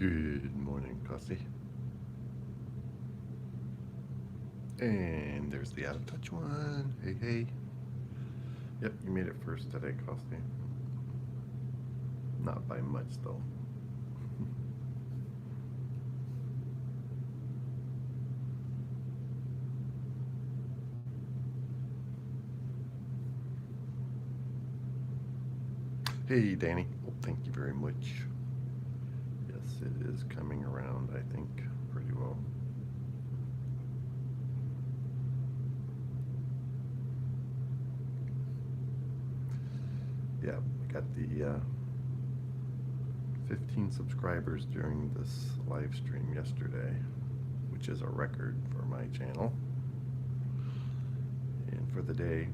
Good morning, Cossy. And there's the out of touch one. Hey, hey. Yep, you made it first today, Cossy. Not by much, though. Hey, Danny. Oh, thank you very much. Yes, it is coming around, I think, pretty well. Yeah, I got the 15 subscribers during this live stream yesterday, which is a record for my channel. And for the day,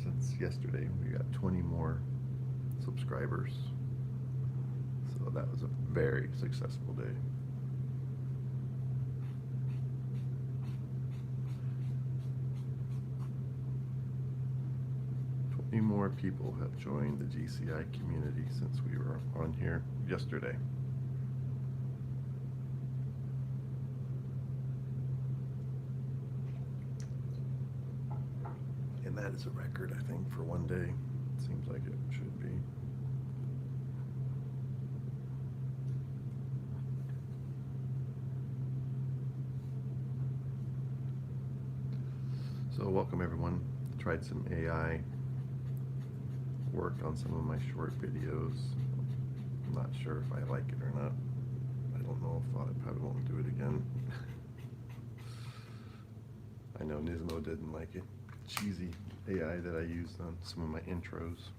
since yesterday, we got 20 more subscribers. So that was a very successful day. Many more people have joined the GCI community since we were on here yesterday. And that is a record, I think, for one day. Seems like it should be. So welcome everyone. Tried some AI, worked on some of my short videos. I'm not sure if I like it or not. I don't know if I probably won't do it again. I know Nismo didn't like it. Cheesy AI that I used on some of my intros.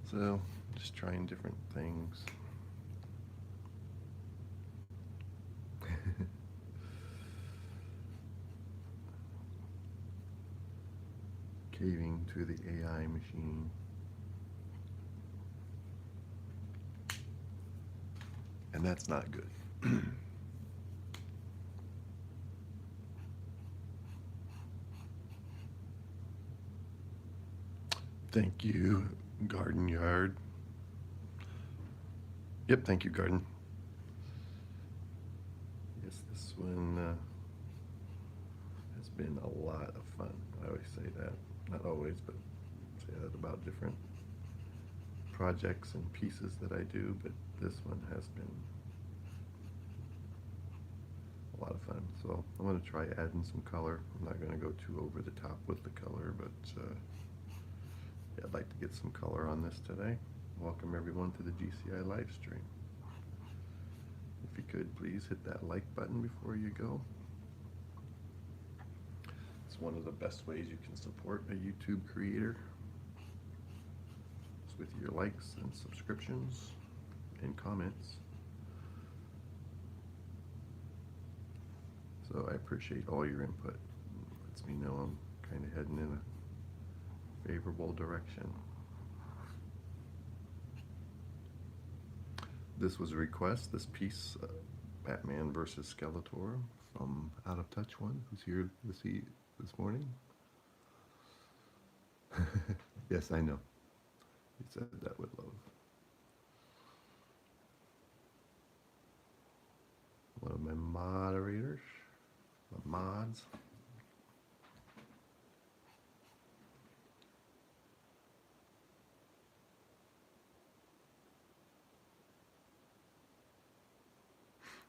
So just trying different things. Caving to the AI machine. And that's not good. Thank you, Garden Yard. Yep, thank you, Garden. Yes, this one has been a lot of fun. I always say that. Not always, but say that about different projects and pieces that I do, but this one has been a lot of fun. So I'm going to try adding some color. I'm not going to go too over the top with the color, but yeah, I'd like to get some color on this today. Welcome everyone to the GCI live stream. If you could, please hit that like button before you go. It's one of the best ways you can support a YouTube creator. It's with your likes and subscriptions and comments. So I appreciate all your input. It lets me know I'm kind of heading in a favorable direction. This was a request, this piece, Batman versus Skeletor from Out of Touch One, who's here this morning. Yes, I know. He said that with love. One of my moderators, my mods.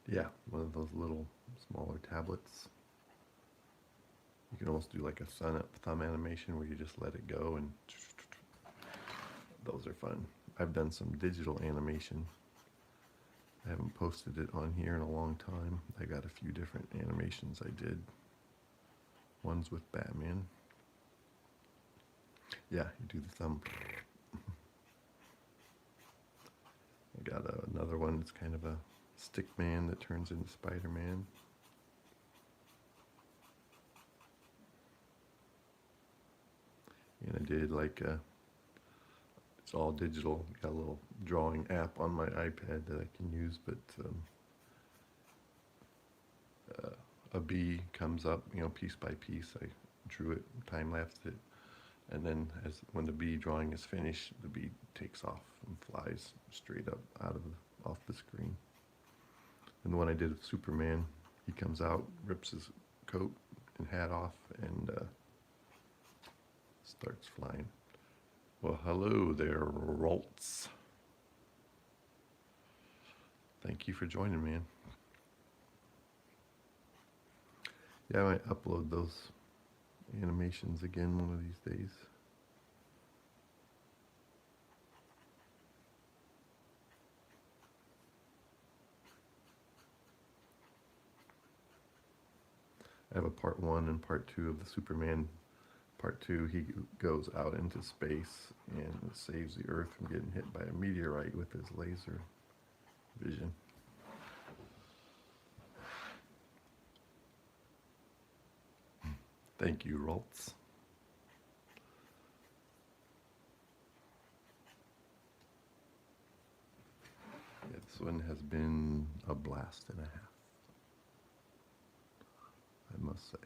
Yeah, one of those little smaller tablets. You can almost do like a thumb animation where you just let it go, and those are fun. I've done some digital animation. I haven't posted it on here in a long time. I got a few different animations I did. One's with Batman. Yeah, you do the thumb. I got another one that's kind of a stick man that turns into Spider-Man. And I did like it's all digital. Got a little drawing app on my iPad that I can use, but a bee comes up, piece by piece. I drew it, time-lapsed it, and then when the bee drawing is finished, the bee takes off and flies straight up off the screen. And the one I did of Superman, he comes out, rips his coat and hat off, and starts flying. Well, hello there, Roltz. Thank you for joining, man. Yeah, I might upload those animations again one of these days. I have a part 1 and part 2 of the Superman. Part 2, he goes out into space and saves the Earth from getting hit by a meteorite with his laser vision. Thank you, Roltz. Yeah, this one has been a blast and a half, I must say.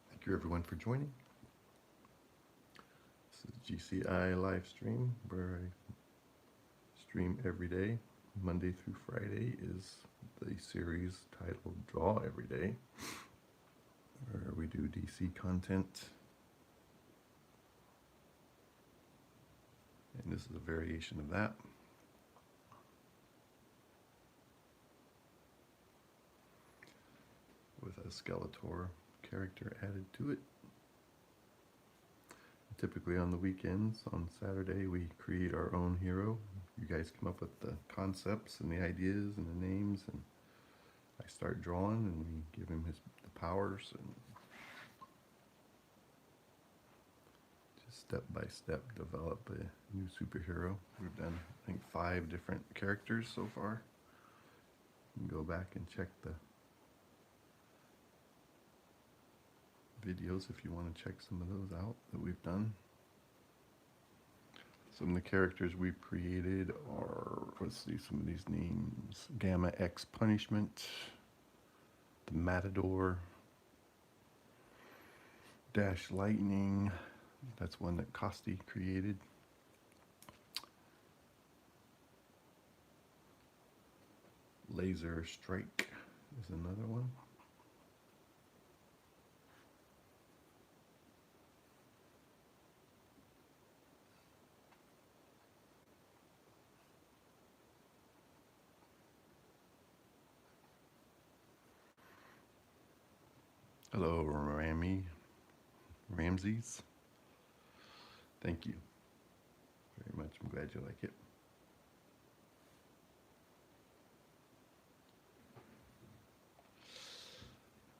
Thank you everyone for joining. This is GCI live stream where I stream every day. Monday through Friday is the series titled Draw Every Day, where we do DC content. And this is a variation of that. With a Skeletor character added to it. Typically on the weekends, on Saturday, we create our own hero. You guys come up with the concepts and the ideas and the names, and I start drawing, and we give him the powers, and just step by step develop a new superhero. We've done, I think, 5 different characters so far. You can go back and check the videos if you want to check some of those out that we've done. Some of the characters we've created are, let's see some of these names: Gamma X Punishment, the Matador, Dash Lightning, that's one that Costi created. Laser Strike is another one. Hello, Ramses. Thank you very much. I'm glad you like it.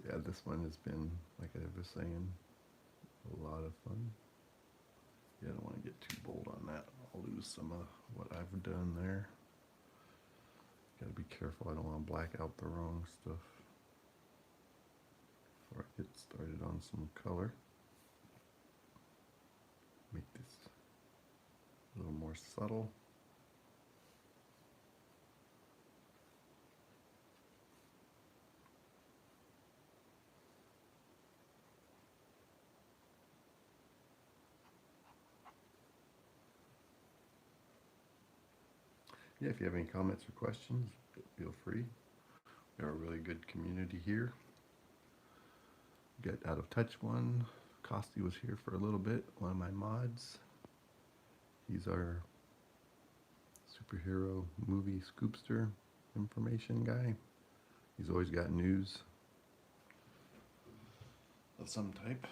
Yeah, this one has been, like I was saying, a lot of fun. Yeah, I don't want to get too bold on that. I'll lose some of what I've done there. Gotta be careful, I don't want to black out the wrong stuff before I get started on some color. Make this a little more subtle. Yeah, if you have any comments or questions, feel free. We have a really good community here. Get Out of Touch one. Costi was here for a little bit, one of my mods. He's our superhero movie scoopster information guy. He's always got news. of some type.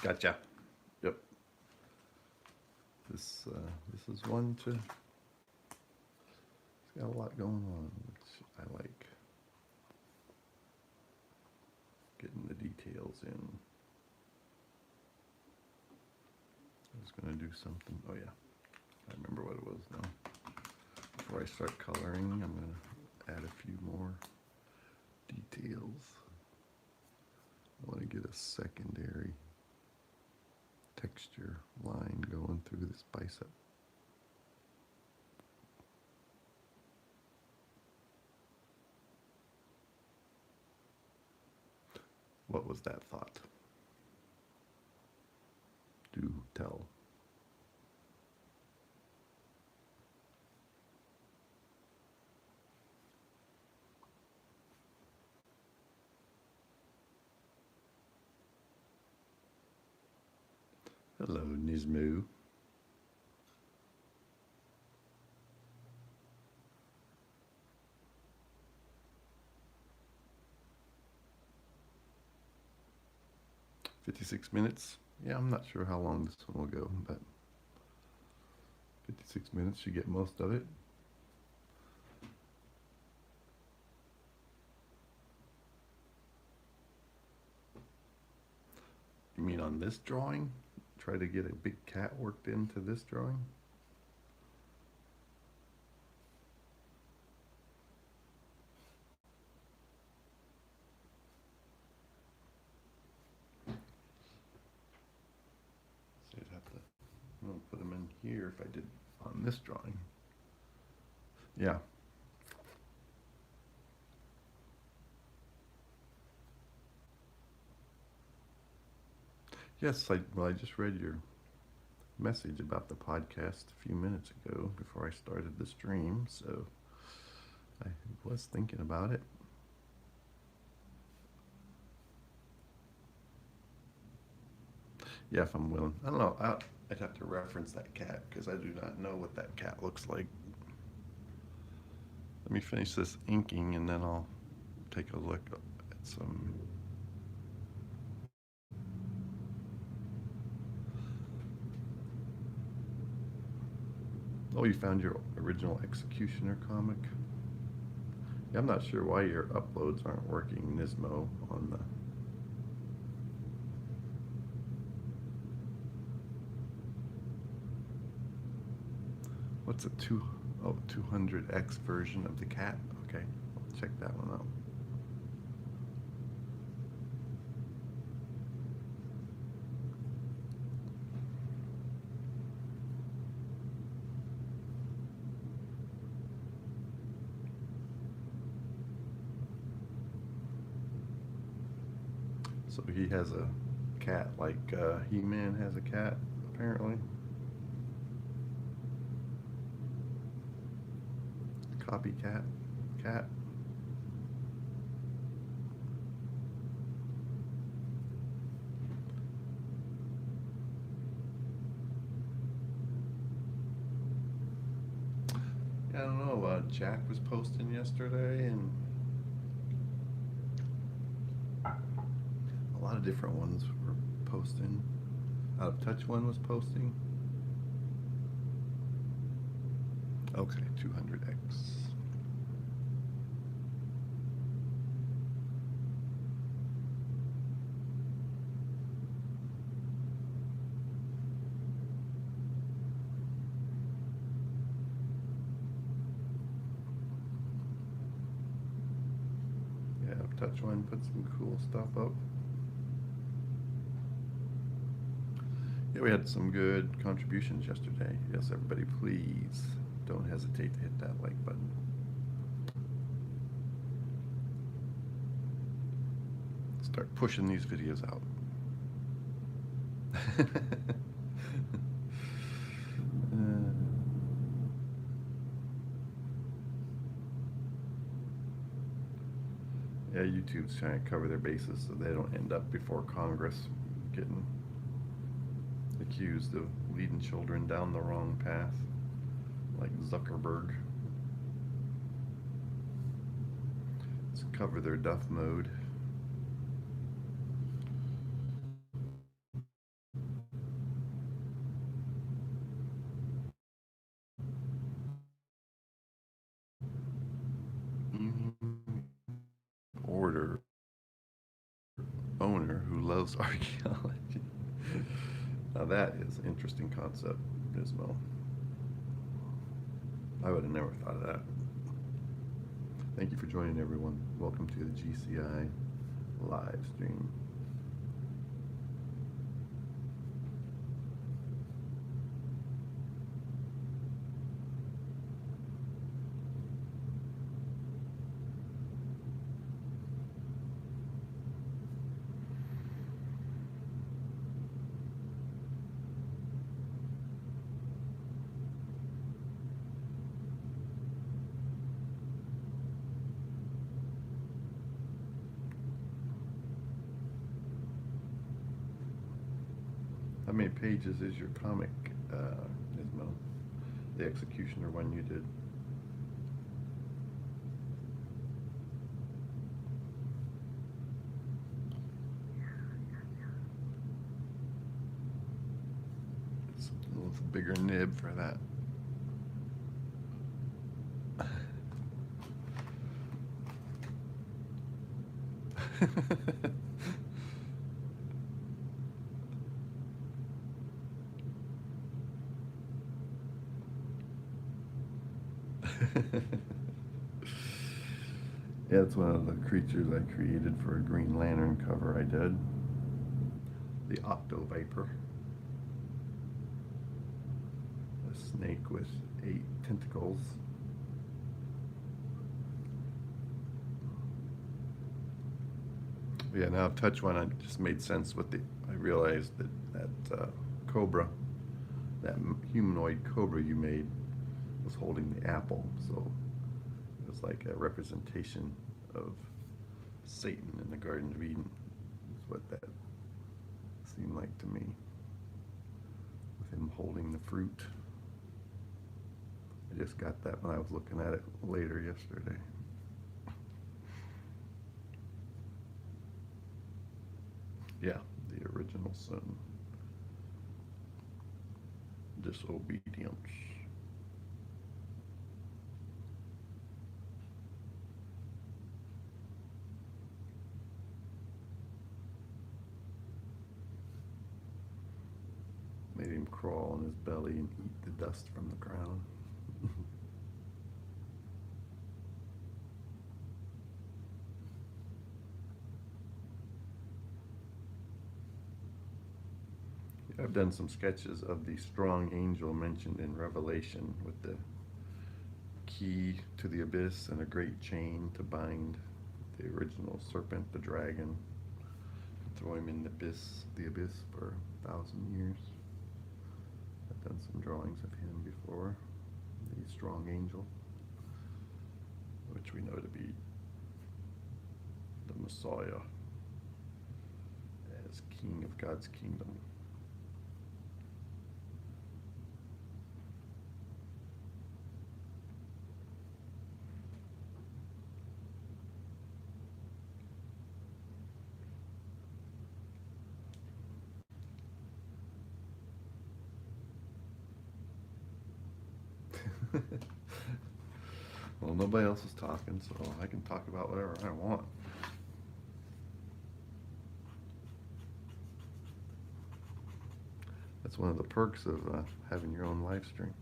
Gotcha. Yep. This is one to. It's got a lot going on, which I like. Getting the details in. I was going to do something. Oh yeah, I remember what it was now. Before I start coloring, I'm going to add a few more details. I want to get a secondary texture line going through this bicep. What was that thought? Do tell. Hello, Nismu. $56. Yeah, I'm not sure how long this one will go, but 56 minutes, you get most of it. You mean on this drawing? Try to get a big cat worked into this drawing? So I'd have to, I'm gonna put them in here if I did on this drawing. Yeah. Yes, well, I just read your message about the podcast a few minutes ago before I started the stream, so I was thinking about it. Yeah, if I'm willing. I don't know. I'd have to reference that cat because I do not know what that cat looks like. Let me finish this inking and then I'll take a look at some. Oh, you found your original Executioner comic? Yeah, I'm not sure why your uploads aren't working, Nismo, on the... What's a 200X version of the cat? Okay, I'll check that one out. So he has a cat like He-Man has a cat, apparently. Copycat cat. I don't know, Jack was posting yesterday and a lot of different ones were posting. Out of Touch one was posting. Okay, 200X. Yeah, Touch one put some cool stuff up. Yeah, we had some good contributions yesterday. Yes, everybody, please don't hesitate to hit that like button. Start pushing these videos out. Yeah, YouTube's trying to cover their bases so they don't end up before Congress getting accused of leading children down the wrong path, like Zuckerberg. Let's cover their duff mode. Order owner who loves archaeology. Now that is an interesting concept, Gizmo. I would have never thought of that. Thank you for joining, everyone. Welcome to the GCI live stream. How many pages is your comic, Gizmo? The Executioner one you did. It's a little bigger nib for that. Yeah, it's one of the creatures I created for a Green Lantern cover I did. The Octo Viper. A snake with 8 tentacles. Yeah, now touch one, it just made sense with the, I realized that cobra, that humanoid cobra you made was holding the apple, so it was like a representation of Satan in the Garden of Eden, is what that seemed like to me, with him holding the fruit. I just got that when I was looking at it later yesterday. Yeah, the original sin. Disobedience. Made him crawl on his belly and eat the dust from the ground. I've done some sketches of the strong angel mentioned in Revelation with the key to the abyss and a great chain to bind the original serpent, the dragon, and throw him in the abyss for 1,000 years. I've done some drawings of him before, the strong angel, which we know to be the Messiah as king of God's kingdom. Well, nobody else is talking, so I can talk about whatever I want. That's one of the perks of having your own live stream.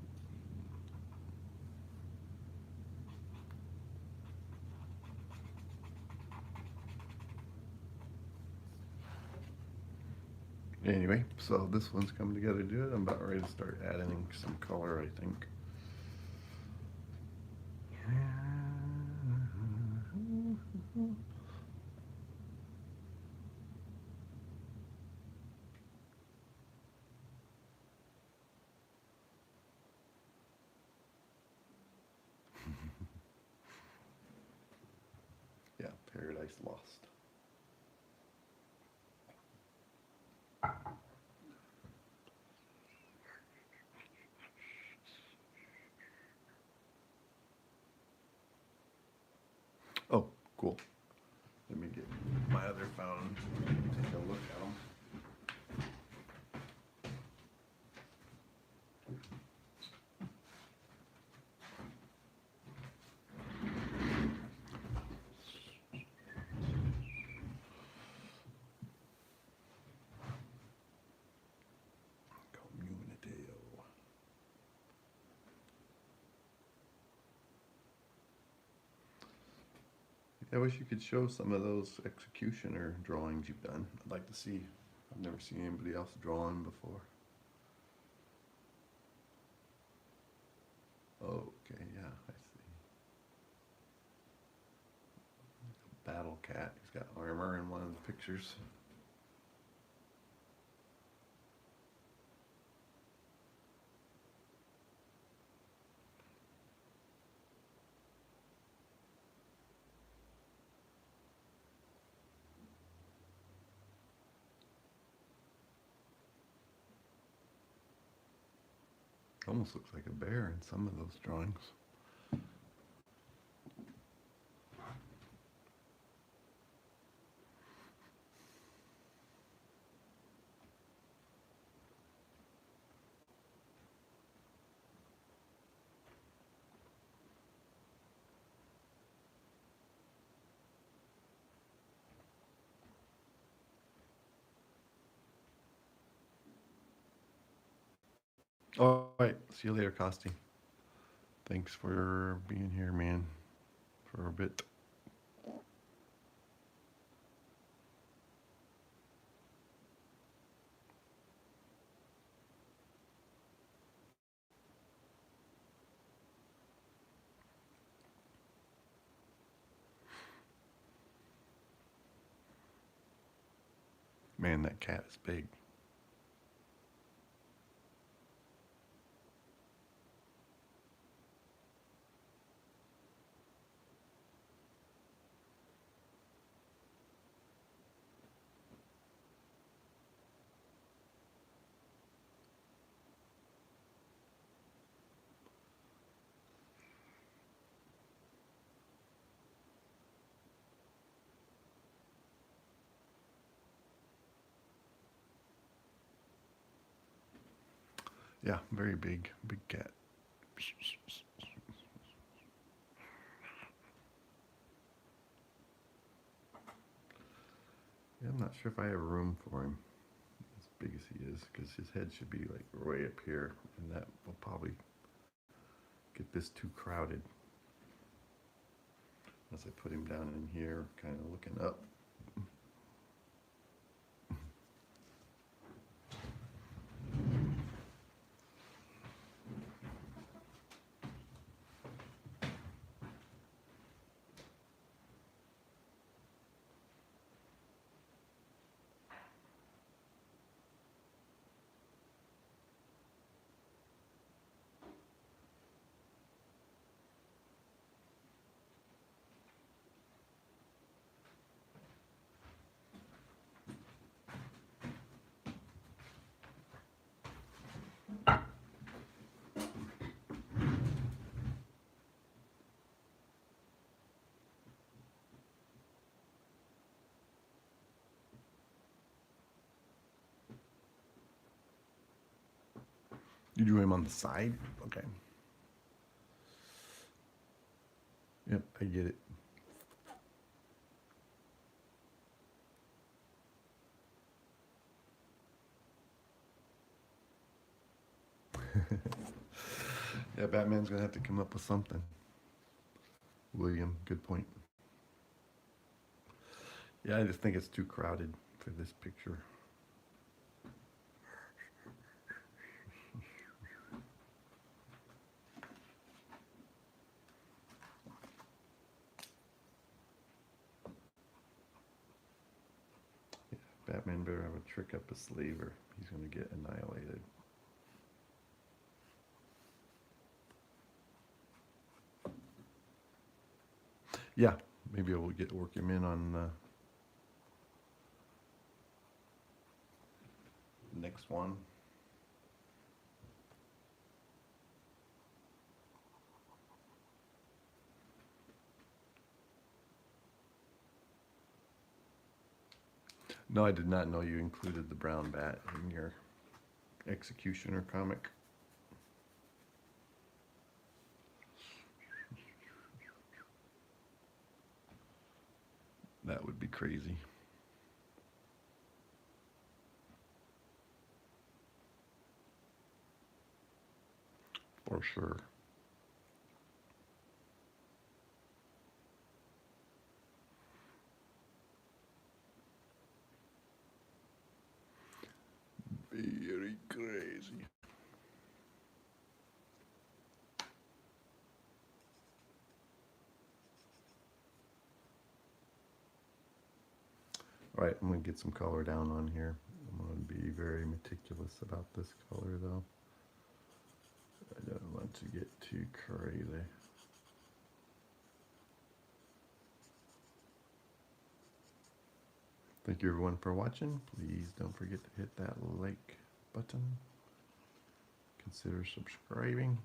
Anyway, so this one's coming together good. I'm about ready to start adding some color, I think. Yeah, Paradise Lost. Cool. Let me get my other phone, take a look at them. I wish you could show some of those executioner drawings you've done. I'd like to see. I've never seen anybody else drawing before. Okay, yeah, I see. Battle cat. He's got armor in one of the pictures. Almost looks like a bear in some of those drawings. All right, see you later, Costi. Thanks for being here, man, for a bit. Man, that cat is big. Yeah, very big cat. Yeah, I'm not sure if I have room for him as big as he is, because his head should be like way up here, and that will probably get this too crowded. Unless I put him down in here, kind of looking up. You drew him on the side? Okay. Yep, I get it. Yeah, Batman's gonna have to come up with something. William, good point. Yeah, I just think it's too crowded for this picture. Yeah, Batman better have a trick up his sleeve or he's gonna get annihilated. Yeah, maybe we'll work him in on the next one. No, I did not know you included the brown bat in your Executioner comic. That would be crazy. For sure. Very crazy. All right, I'm going to get some color down on here. I'm going to be very meticulous about this color, though. I don't want to get too crazy. Thank you everyone for watching. Please don't forget to hit that like button. Consider subscribing.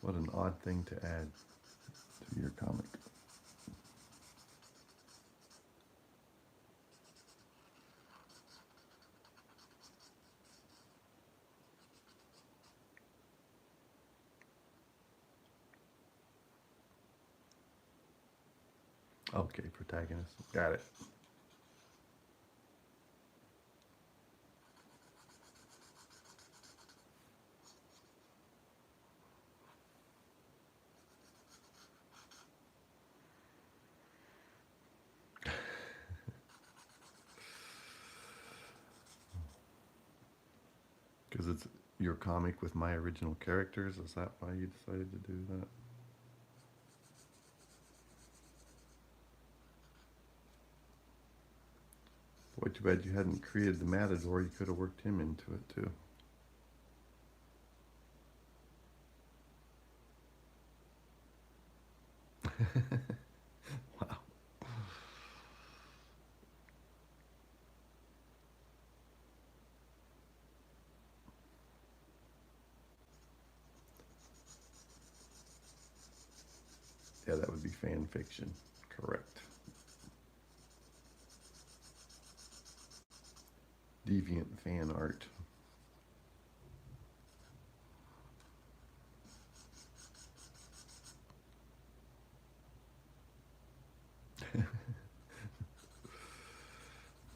What an odd thing to add to your comic. Okay, protagonist. Got it. Because it's your comic with my original characters. Is that why you decided to do that? Boy, too bad you hadn't created the Matador. You could have worked him into it too. Wow. Yeah, that would be fan fiction. Correct. Deviant fan art.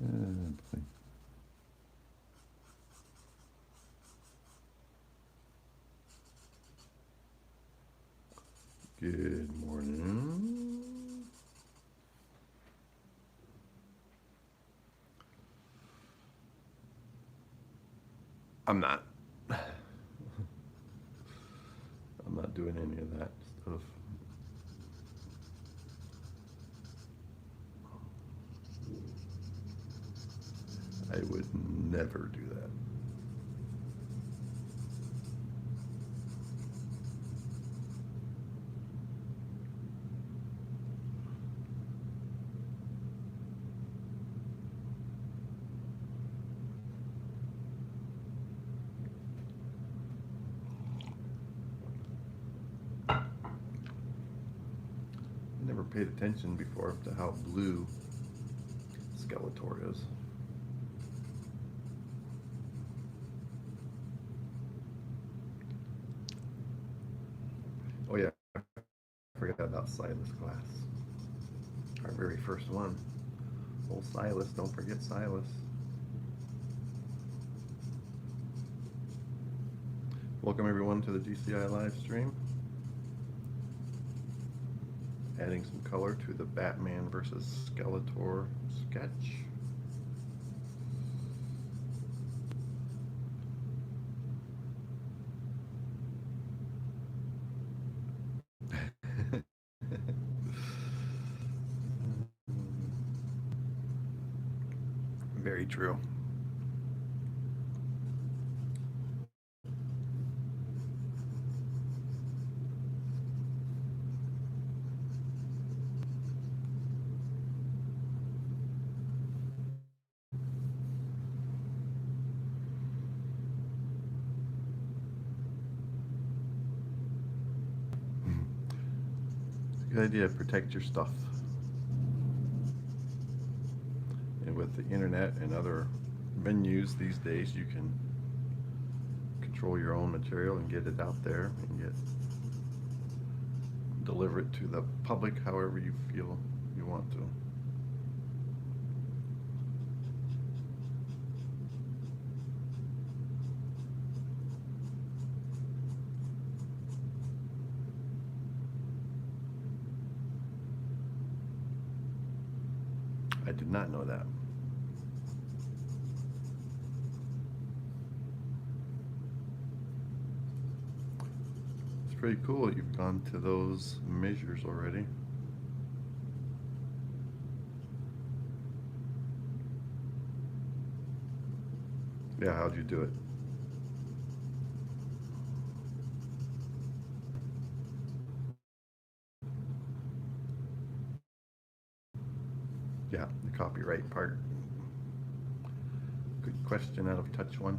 Boy. Good morning. I'm not. I'm not doing any of that stuff. I would never do that. Never paid attention before to how blue Skeletor is. Oh yeah, I forgot about Silas Glass. Our very first one. Old Silas, don't forget Silas. Welcome everyone to the GCI live stream. Adding some color to the Batman versus Skeletor sketch. Very true. Good idea, protect your stuff. And with the internet and other venues these days, you can control your own material and get it out there and deliver it to the public however you feel you want to. I did not know that. It's pretty cool that you've gone to those measures already. Yeah, how'd you do it? Yeah, the copyright part. Good question, out of touch one.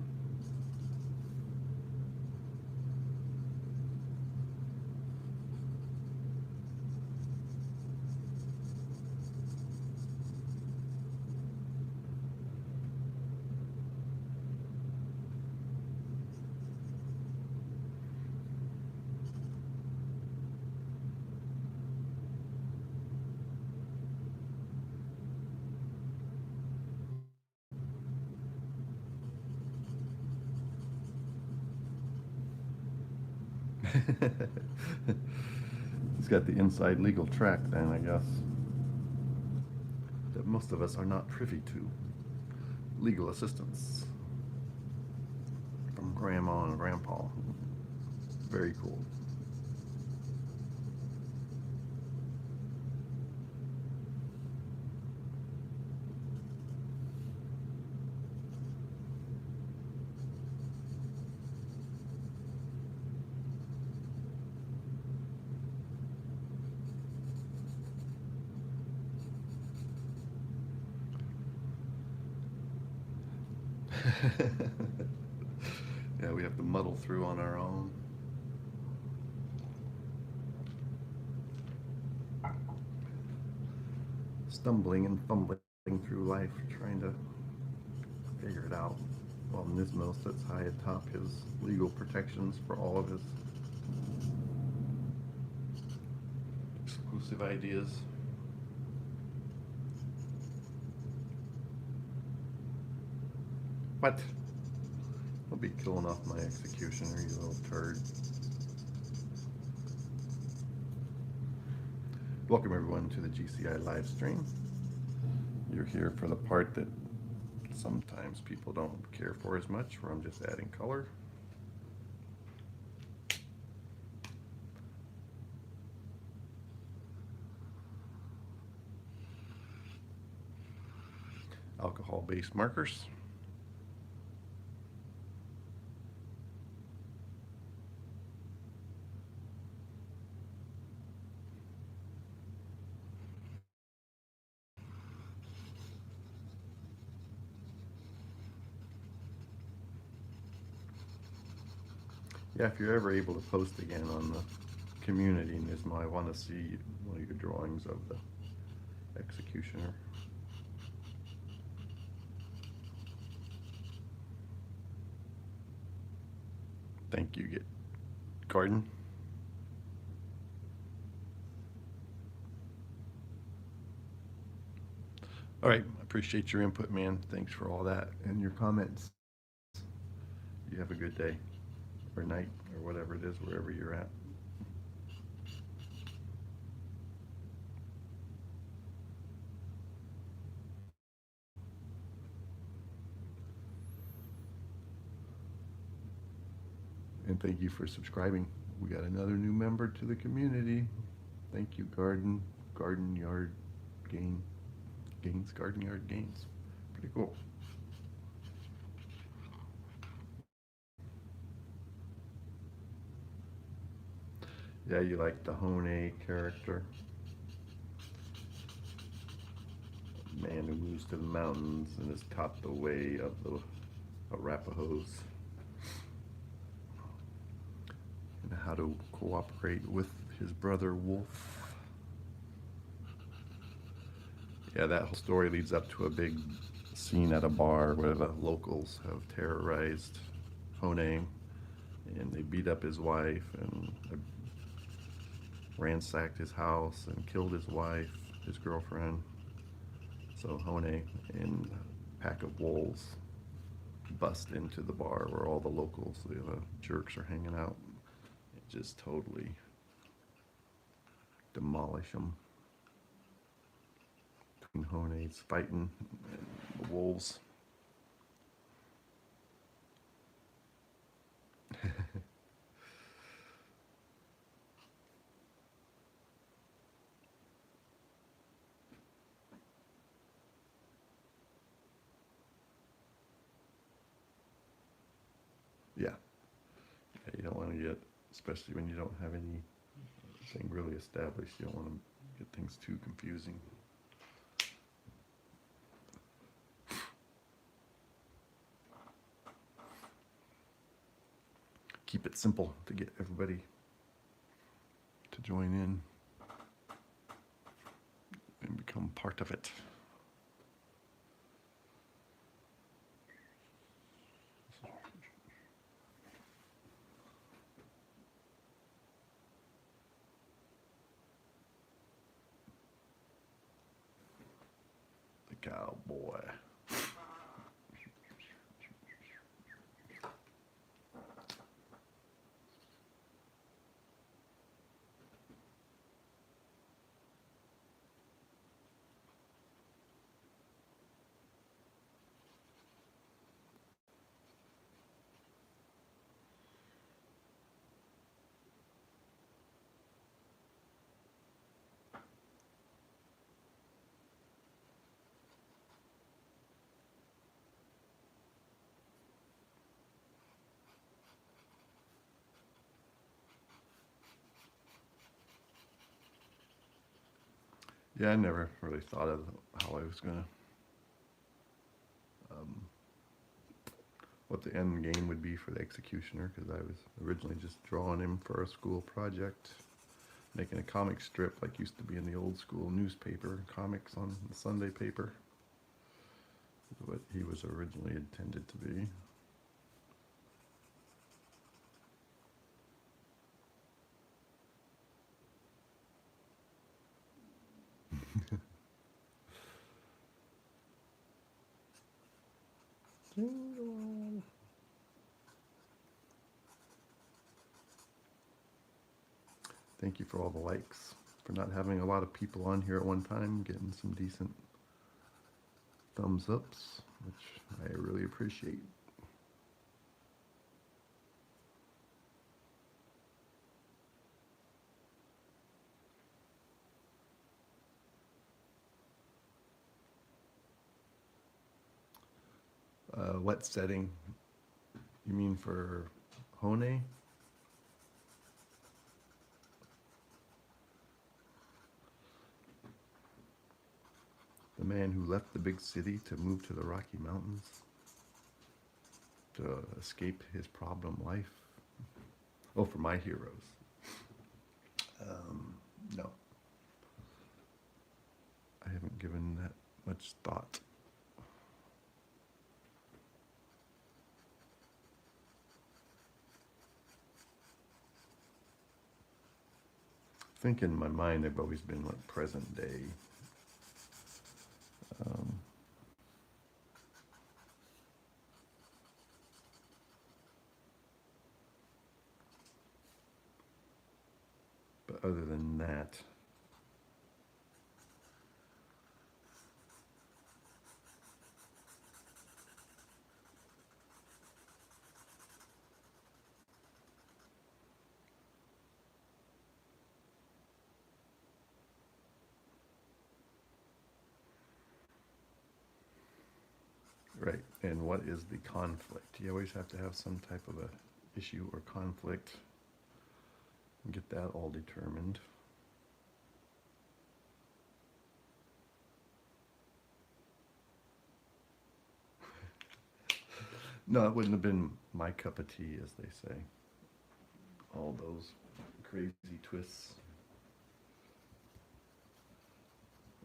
It's got the inside legal track then, I guess, that most of us are not privy to. Legal assistance from Grandma and Grandpa. Very cool. Yeah, we have to muddle through on our own. Stumbling and fumbling through life, trying to figure it out. While Nismo sits high atop his legal protections for all of his exclusive ideas. What? I'll be killing off my executioner, you little turd. Welcome everyone to the GCI live stream. You're here for the part that sometimes people don't care for as much, where I'm just adding color. Alcohol-based markers. Yeah, if you're ever able to post again on the community Nismo, I want to see one of your drawings of the executioner. Thank you, Garden. All right, appreciate your input, man. Thanks for all that and your comments. You have a good day or night or whatever it is, wherever you're at. And thank you for subscribing. We got another new member to the community. Thank you, Garden Yard Garden Yard Gains. Pretty cool. Yeah, you like the Hone character. Man who moves to the mountains and is taught the way of the Arapahoes and how to cooperate with his brother Wolf. Yeah, that whole story leads up to a big scene at a bar where the locals have terrorized Hone, and they beat up his wife and ransacked his house and killed his wife, his girlfriend. So Hone and a pack of wolves bust into the bar where all the locals, the jerks, are hanging out. It just totally demolish them. Between Hone's fighting and the wolves. Yeah. Yeah, you don't want to get, especially when you don't have anything really established, you don't want to get things too confusing. Keep it simple to get everybody to join in and become part of it. The cowboy. Yeah, I never really thought of how I was gonna, what the end game would be for the executioner, because I was originally just drawing him for a school project, making a comic strip like used to be in the old school newspaper, comics on the Sunday paper. What he was originally intended to be. Thank you for all the likes, for not having a lot of people on here at one time, getting some decent thumbs ups, which I really appreciate. What setting? You mean for Hone? The man who left the big city to move to the Rocky Mountains to escape his problem life. Oh, for my heroes. No. I haven't given that much thought. I think in my mind they've always been like present day. Um, but other than that, right, and what is the conflict? You always have to have some type of a issue or conflict and get that all determined. No, it wouldn't have been my cup of tea, as they say. All those crazy twists.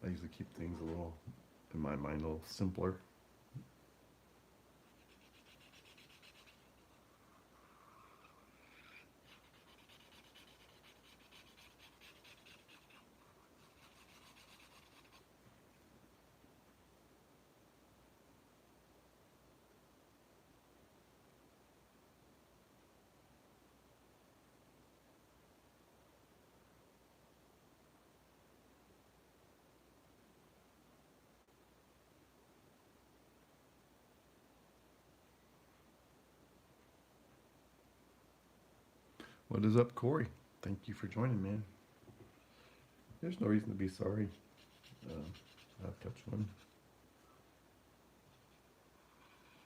I usually keep things a little, in my mind, a little simpler. What is up, Corey? Thank you for joining, man. There's no reason to be sorry. I've touched one.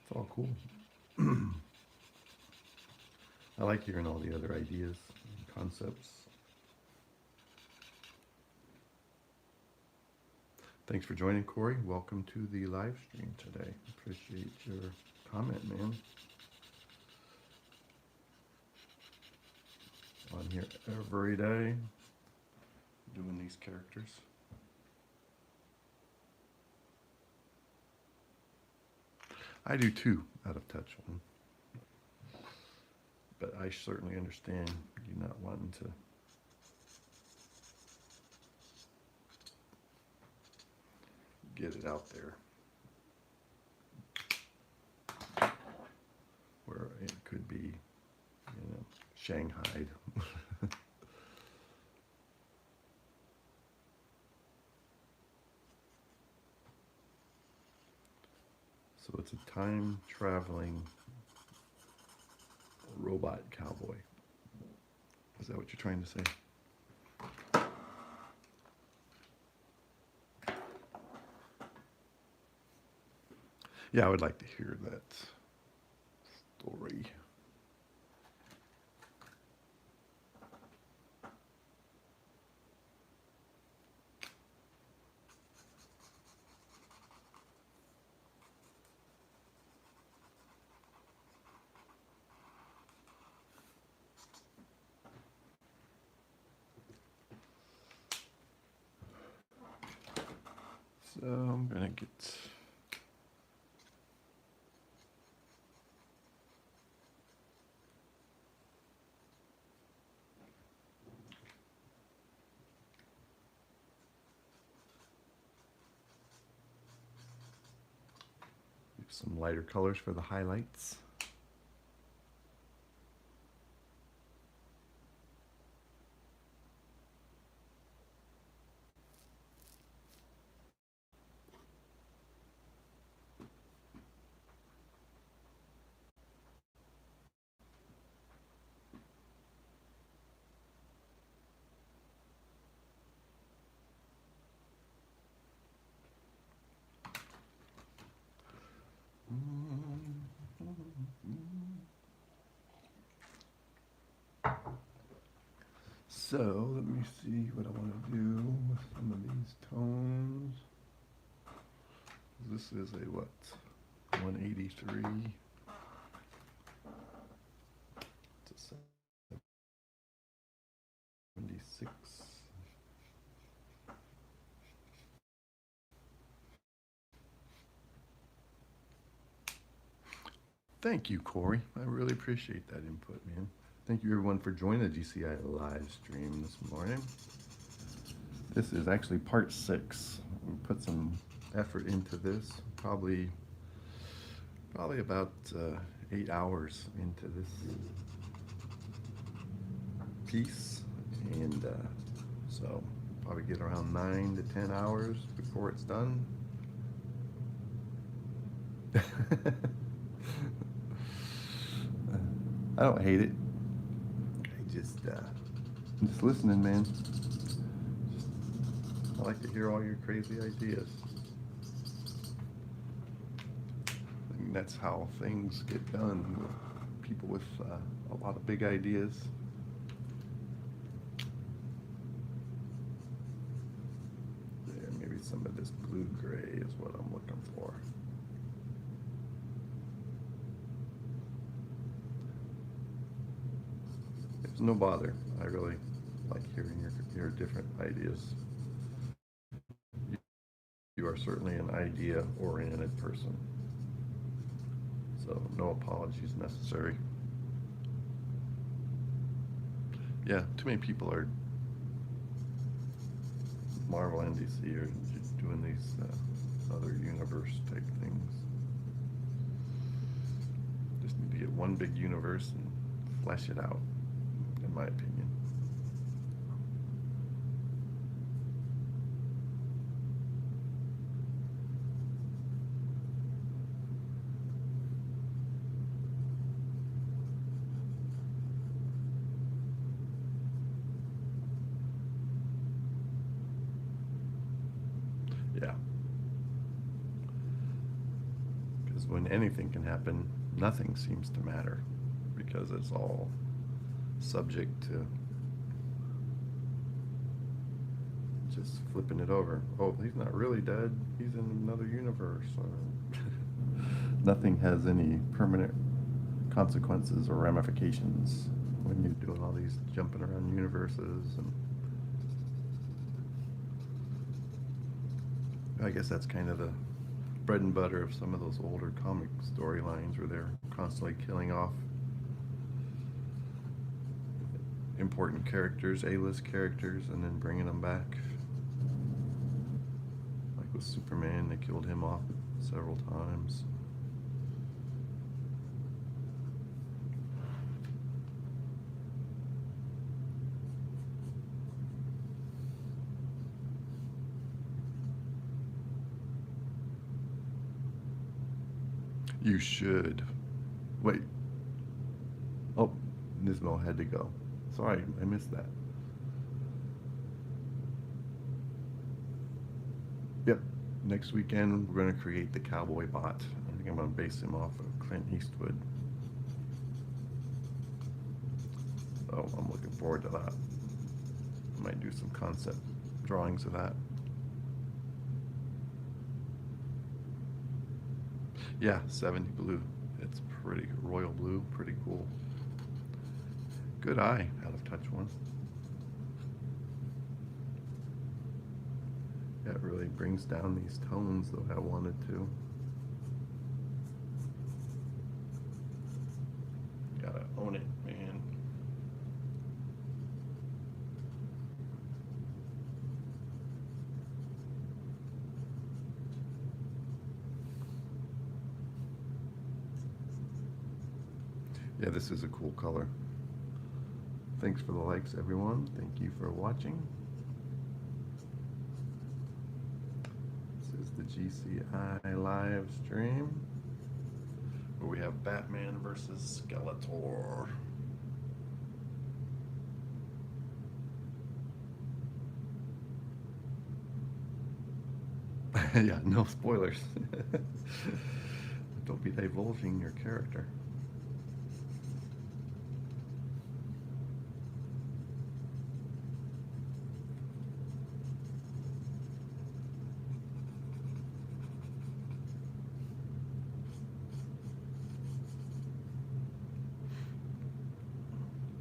It's all cool. I like hearing all the other ideas and concepts. Thanks for joining, Corey. Welcome to the live stream today. Appreciate your comment, man. On here every day, doing these characters. I do too, out of touch one. But I certainly understand you not wanting to get it out there where it could be, you know, Shanghaied. So it's a time-traveling robot cowboy. Is that what you're trying to say? Yeah, I would like to hear that story. So I'm gonna get some lighter colors for the highlights. So let me see what I want to do with some of these tones. This is a what? 183. It's a 76. Thank you, Corey. I really appreciate that input, man. Thank you everyone for joining the GCI live stream this morning. This is actually part 6. We put some effort into this, probably about 8 hours into this piece, and so probably get around 9 to 10 hours before it's done. I don't hate it. I'm just listening, man. I like to hear all your crazy ideas. I mean, that's how things get done with people with a lot of big ideas. There, maybe some of this blue gray is what I'm looking for. It's no bother. I really like hearing your different ideas. you are certainly an idea-oriented person. So no apologies necessary. Yeah, too many people are Marvel and DC are just doing these other universe type things. Just need to get one big universe and flesh it out, in my opinion. Yeah. Because when anything can happen, nothing seems to matter, because it's all subject to just flipping it over. Oh, he's not really dead. He's in another universe. Nothing has any permanent consequences or ramifications when you're doing all these jumping around universes. And I guess that's kind of the bread and butter of some of those older comic storylines, where they're constantly killing off important characters, A-list characters, and then bringing them back. Like with Superman, they killed him off several times. You should. Wait. Oh, Nismo had to go. Sorry, I missed that. Yep. Next weekend, we're going to create the Cowboy Bot. I think I'm going to base him off of Clint Eastwood. So I'm looking forward to that. I might do some concept drawings of that. Yeah, 70 blue. It's pretty royal blue, pretty cool. Good eye, out of touch one. Yeah, it really brings down these tones the way I wanted to. Gotta own it, man. Yeah, this is a cool color. Thanks for the likes, everyone. Thank you for watching. This is the GCI live stream, where we have Batman versus Skeletor. Yeah, no spoilers. Don't be divulging your character.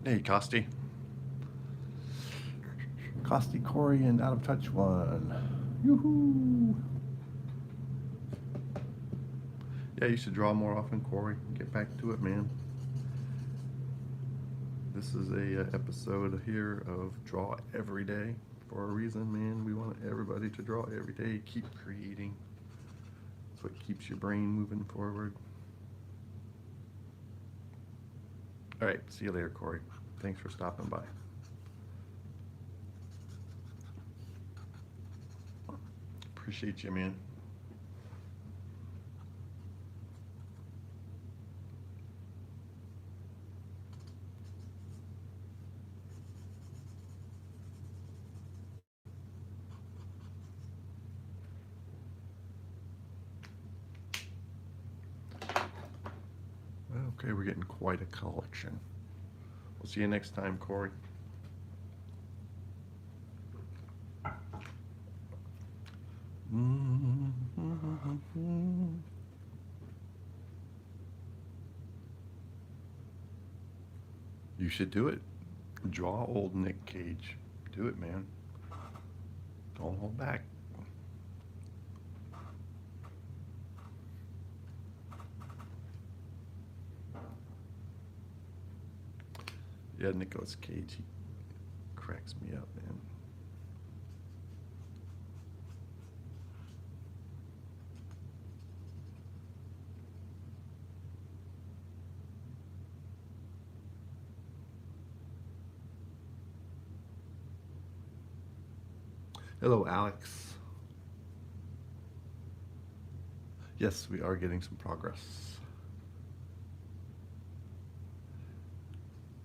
Hey, Costi. Costi, Corey, and Out of Touch one. Yoo-hoo! Yeah, you should draw more often, Corey. Get back to it, man. This is a episode here of Draw Every Day for a reason, man. We want everybody to draw every day. Keep creating. That's what keeps your brain moving forward. All right, see you later, Corey. Thanks for stopping by. Appreciate you, man. Okay, we're getting quite a collection. We'll see you next time, Corey. You should do it. Draw old Nick Cage. Do it, man. Don't hold back. Yeah, Nicolas Cage, he cracks me up, man. Hello, Alex. Yes, we are getting some progress.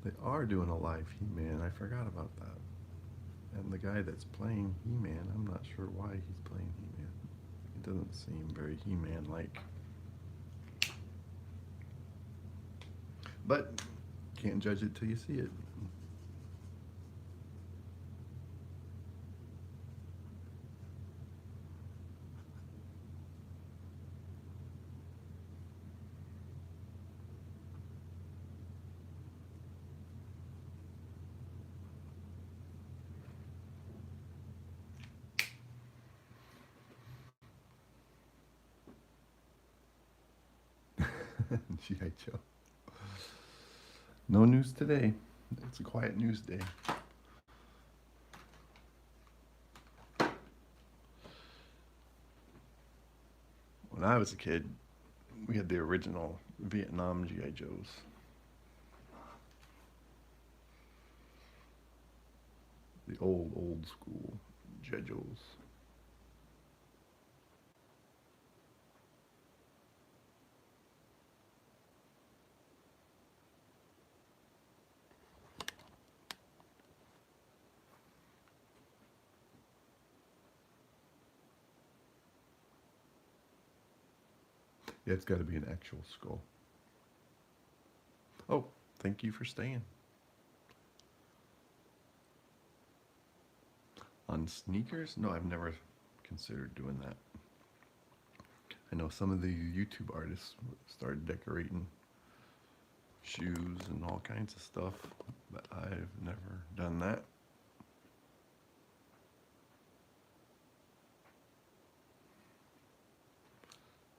They are doing a live He-Man. I forgot about that. And the guy that's playing He-Man, I'm not sure why he's playing He-Man. It doesn't seem very He-Man-like. But can't judge it till you see it. G.I. Joe. No news today. It's a quiet news day. When I was a kid, we had the original Vietnam G.I. Joes. The old school G.I. Joes. Yeah, it's got to be an actual skull. Oh, thank you for staying. On sneakers? No, I've never considered doing that. I know some of the YouTube artists started decorating shoes and all kinds of stuff, but I've never done that.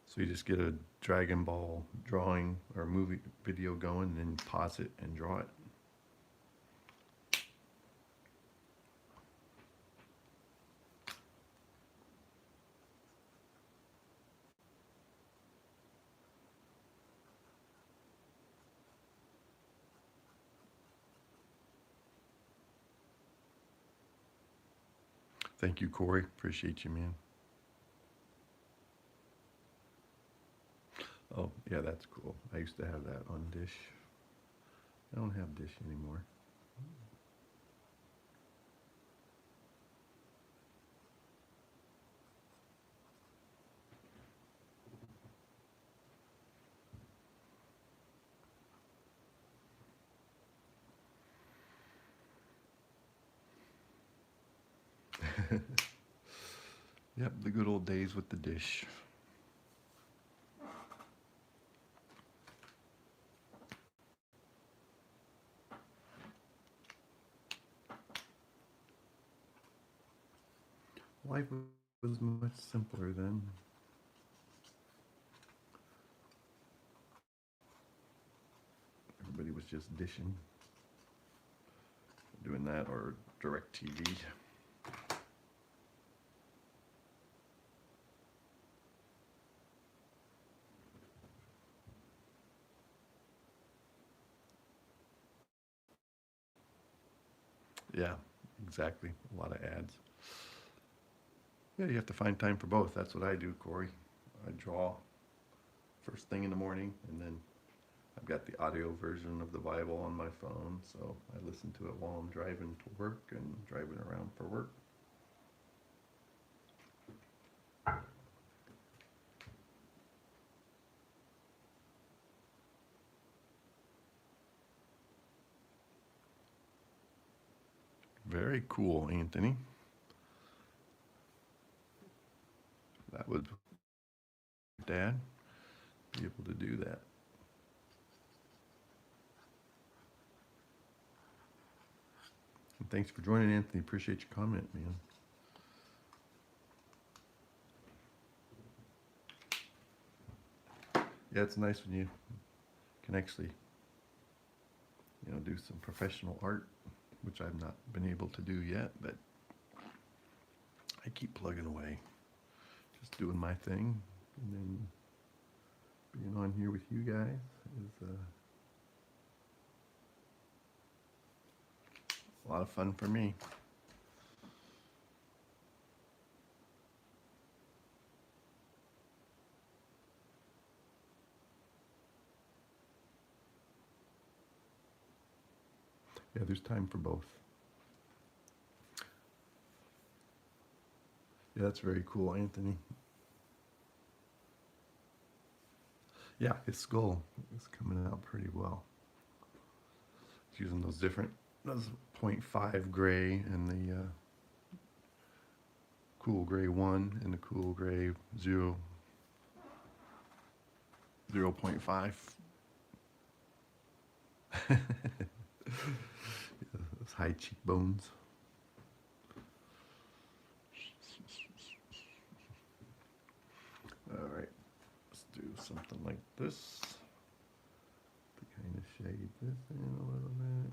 So you just get a Dragon Ball drawing or movie video going, and then pause it and draw it. Thank you, Corey. Appreciate you, man. Oh, yeah, that's cool. I used to have that on Dish. I don't have Dish anymore. Yep, the good old days with the Dish. Life was much simpler then. Everybody was just dishing, doing that, or DirecTV. Yeah, exactly. A lot of ads. Yeah, you have to find time for both. That's what I do, Corey. I draw first thing in the morning, and then I've got the audio version of the Bible on my phone, so I listen to it while I'm driving to work and driving around for work. Very cool, Anthony. That would, Dad, be able to do that. And thanks for joining, Anthony. Appreciate your comment, man. Yeah, it's nice when you can actually, you know, do some professional art, which I've not been able to do yet, but I keep plugging away, just doing my thing, and then being on here with you guys is a lot of fun for me. Yeah, there's time for both. Yeah, that's very cool, Anthony. Yeah, his skull is coming out pretty well. It's using those 0.5 gray and the cool gray 1 and the cool gray 0.5. Those high cheekbones. All right, let's do something like this to kind of shade this in a little bit.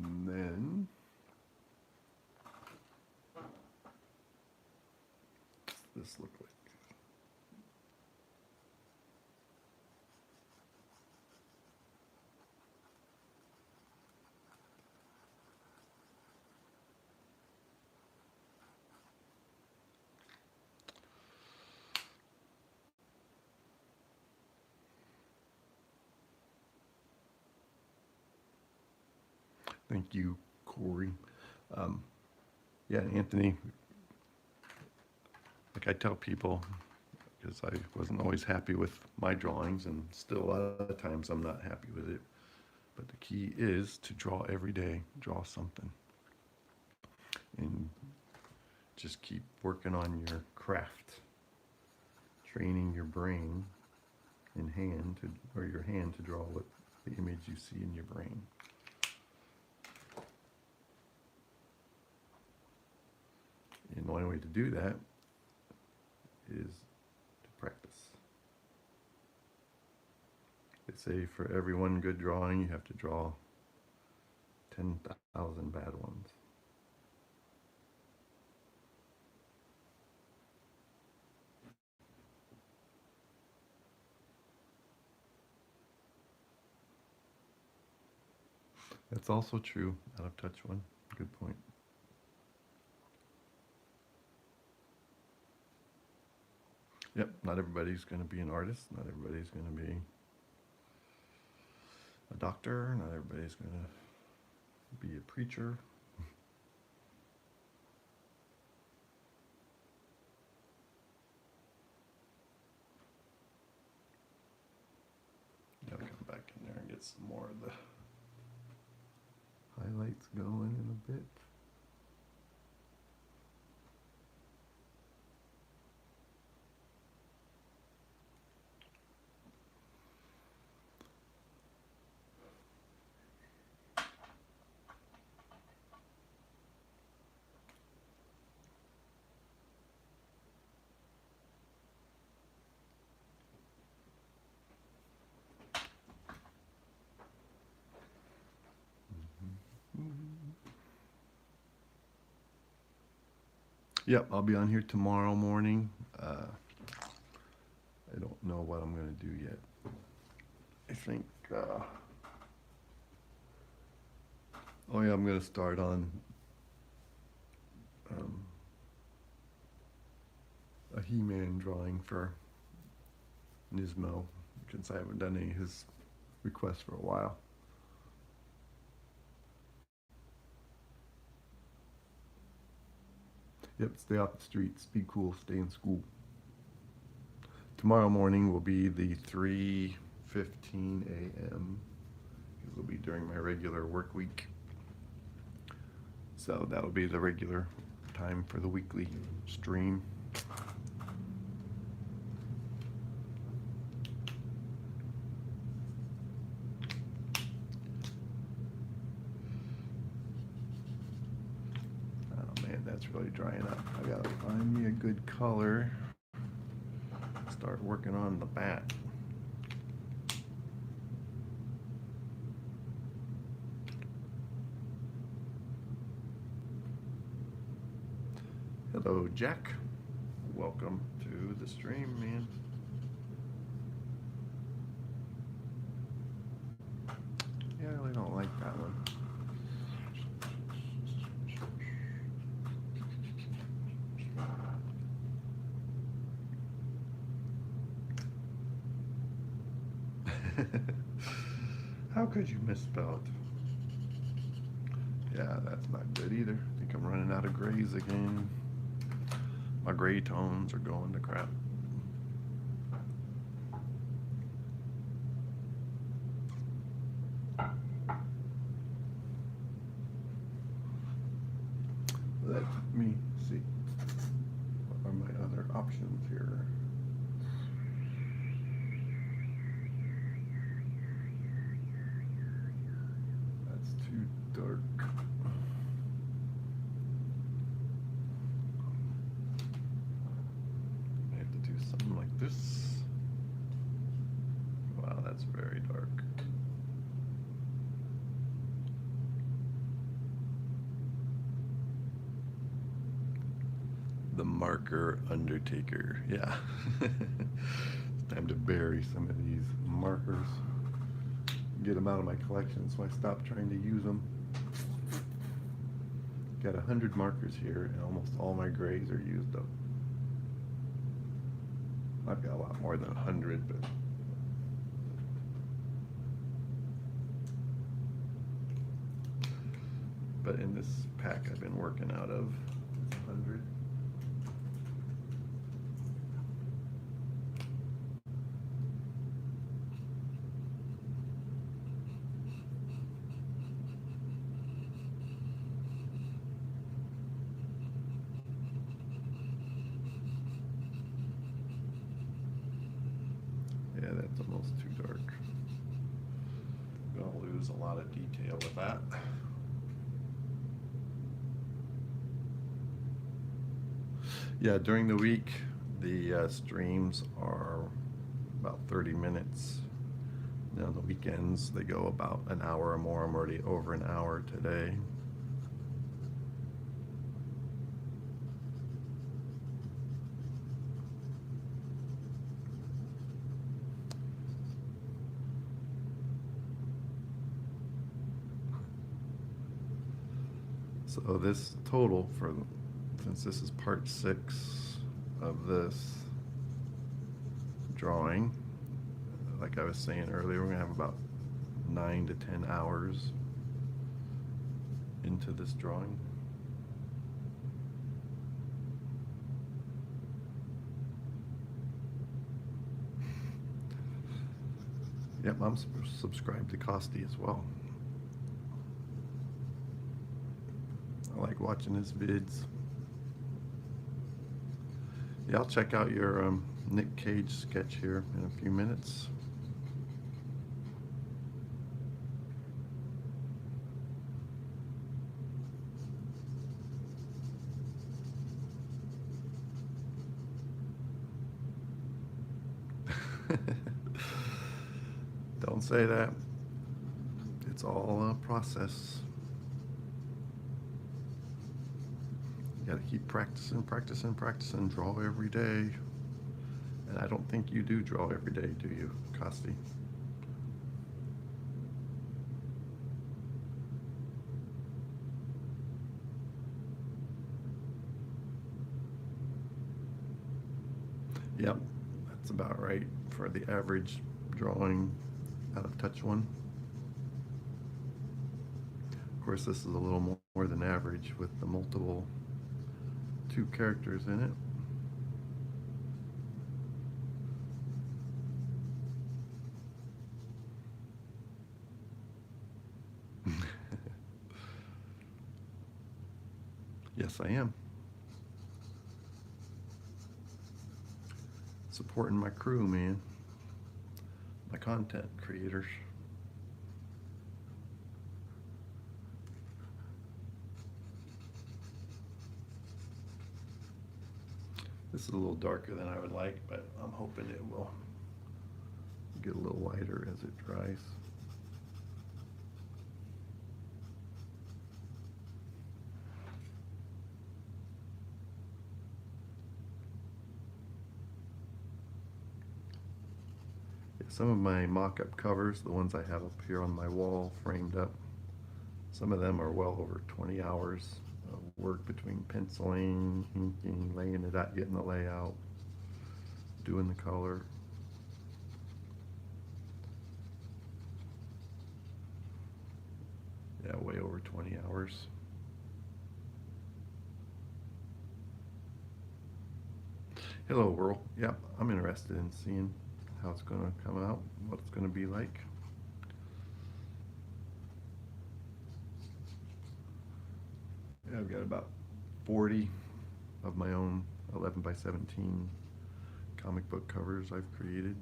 And then what's this look like? Thank you, Corey. Yeah, Anthony, like I tell people, because I wasn't always happy with my drawings, and still a lot of times I'm not happy with it. But the key is to draw every day, draw something. And just keep working on your craft, training your brain and hand to, or your hand to draw what the image you see in your brain. And the only way to do that is to practice. They say for every one good drawing, you have to draw 10,000 bad ones. That's also true. Out of touch one. Good point. Yep, not everybody's going to be an artist. Not everybody's going to be a doctor. Not everybody's going to be a preacher. I'll come back in there and get some more of the highlights going in a bit. Yep, I'll be on here tomorrow morning. I don't know what I'm going to do yet. I think, oh yeah, I'm going to start on a He-Man drawing for Nismo, because I haven't done any of his requests for a while. Yep, stay off the streets, be cool, stay in school. Tomorrow morning will be the 3:15 a.m. It will be during my regular work week. So that will be the regular time for the weekly stream. That's really drying up. I gotta find me a good color. start working on the bat. Hello, Jack. Welcome to the stream, man. Yeah, I really don't like that one. How could you misspell it? Yeah, that's not good either. I think I'm running out of grays again. My gray tones are going to crap. Let me see. What are my other options here? That's too dark. I have to do something like this. Wow, that's very dark. The marker undertaker. Yeah. It's time to bury some of these markers. Get them out of my collection, so I stopped trying to use them. Got 100 markers here, and almost all my grays are used up. I've got a lot more than 100, but in this pack I've been working out of, it's 100. Yeah, that's almost too dark. I'm gonna lose a lot of detail with that. Yeah, during the week, the streams are about 30 minutes. And on the weekends, they go about an hour or more. I'm already over an hour today. So this total for, since this is part 6 of this drawing, like I was saying earlier, we're gonna have about 9 to 10 hours into this drawing. Yep, I'm subscribed to Costi as well. I like watching his vids. Yeah, I'll check out your Nick Cage sketch here in a few minutes. Don't say that. It's all a process. You gotta keep practicing, practicing, practicing. Draw every day. And I don't think you do draw every day, do you, Costi? Yep, that's about right for the average drawing out of touch one. Of course, this is a little more than average with the multiple 2 characters in it. Yes, I am. Supporting my crew, man. My content creators. This is a little darker than I would like, but I'm hoping it will get a little lighter as it dries. Some of my mock-up covers, the ones I have up here on my wall framed up, some of them are well over 20 hours of work between penciling, inking, laying it out, getting the layout, doing the color. Yeah, way over 20 hours. Hello world. Yep, I'm interested in seeing how it's going to come out, what it's going to be like. Yeah, I've got about 40 of my own 11 by 17 comic book covers I've created.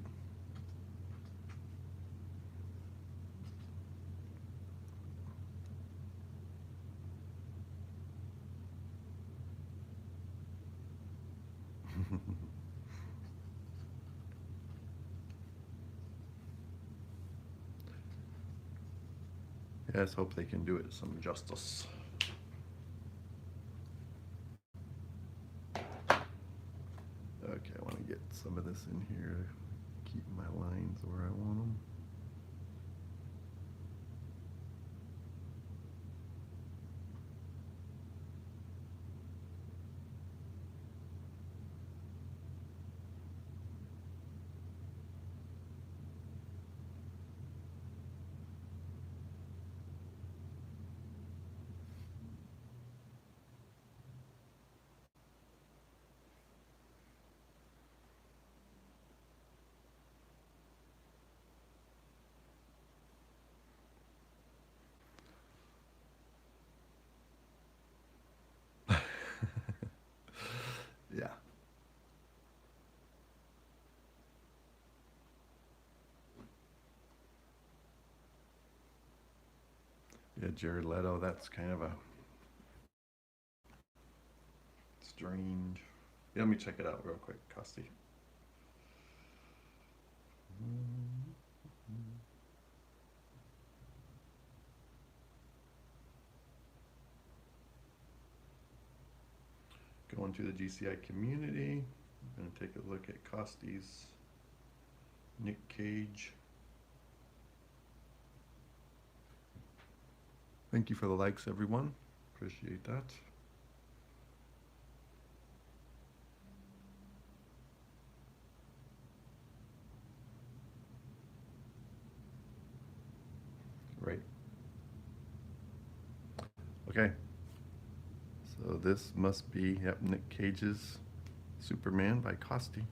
Yeah, let's hope they can do it some justice. Okay, I want to get some of this in here to keep my lines where I want them. Yeah. Yeah, Jared Leto, that's kind of a strange. Yeah, let me check it out real quick, Costi. Going to the GCI community. I'm going to take a look at Costi's Nick Cage. Thank you for the likes, everyone. Appreciate that. Right. Okay. So this must be, yep, Nick Cage's Superman by Costi.